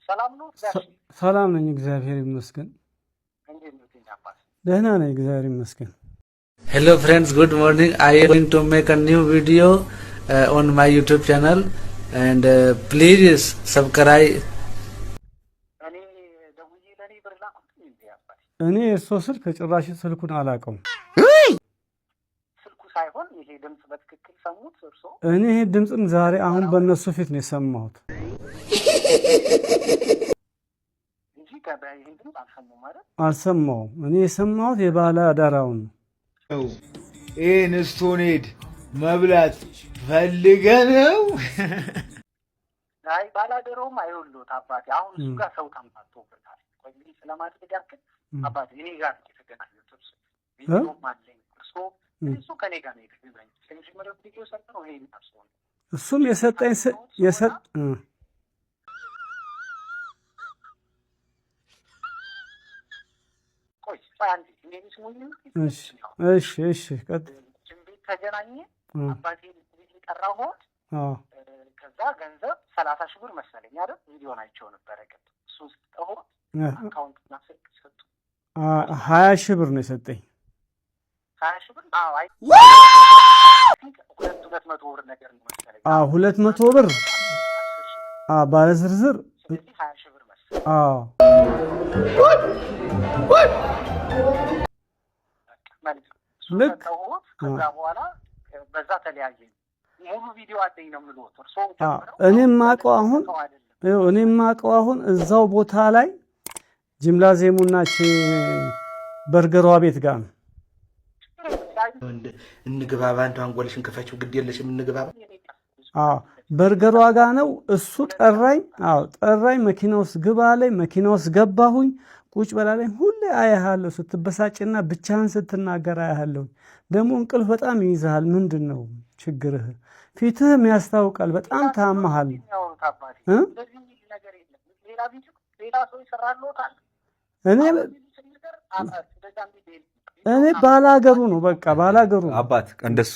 ሰላም ነው? ሰላም ነኝ እግዚአብሔር ይመስገን። እንዴት ነው ትኛባስ? ደህና ነኝ እግዚአብሔር ይመስገን። Hello friends, good morning. I am going to make a new video on my YouTube channel and please subscribe. እኔ እሱ ስልክ ጭራሽ ስልኩን አላውቀውም። ስልኩ ሳይሆን ይሄ ድምጽ በትክክል ሰሙት እርሶ? እኔ ይሄ ድምጽን ዛሬ አሁን በእነሱ ፊት ነው የሰማሁት እንጂ ከበይ ድምጽ አልሰማሁም ማለት አልሰማሁም። እኔ የሰማሁት የባለ አዳራውን ነው። ይህን ስቶኔድ መብላት ፈልገነው አይ ባላደረውም አይወሉት አባቴ። አሁን እሱ ጋር ሰው ታምጣቶበታል። ቆይ እንግዲህ ስለማድረግ ያክል አባቴ እኔ ጋር የተገናኙት እርሱ ቪዲዮ ማለኝ እሱ ከኔ ጋር ነው የተገናኙት። ስለመጀመሪያው ቪዲዮ ሰርተው ይሄ ይታሰው እሱም የሰጠኝ ቆይ ፋንዲ ምን ስሙኝ? እሺ ቀጥ ጅምቤት ተገናኘ አባቴ ልጅ ጠራሁት። ከዛ ገንዘብ 30 ሺህ ብር መሰለኝ አይደል? ቪዲዮን አይቼው ነበር። ቀጥ ሶስት ጠሆ አካውንት ማስልክ ሰጡ 20 ሺህ ብር ነው የሰጠኝ። 20 ሺህ ብር? አዎ አይ 200 ብር ነገር ነው መሰለኝ። 200 ብር ባለ ዝርዝር 20 ሺህ ብር መሰለኝ። ልክ ከዛ በኋላ በዛ ተለያየ። ሙሉ ቪዲዮ አለኝ ነው የምልዎት። እርሶ እኔም ማቀው አሁን እዛው ቦታ ላይ ጅምላ ዜሙናች በርገሯ ቤት ጋር ነው። እንግባባ አንተ አንጎልሽን ከፈችው ግድ የለሽም እንግባባ። በርገሯ ጋር ነው እሱ ጠራኝ። ጠራኝ። መኪና ውስጥ ግባ ላይ መኪና ውስጥ ገባሁኝ። ቁጭ በላለኝ። ሁሌ አያሃለሁ ስትበሳጭና ብቻህን ስትናገር አያሃለሁ። ደግሞ እንቅልፍ በጣም ይይዛል። ምንድነው ችግርህ? ፊትህም ያስታውቃል። በጣም ታመሃል። እኔ ባላገሩ ነው በቃ ባላገሩ አባት እንደሷ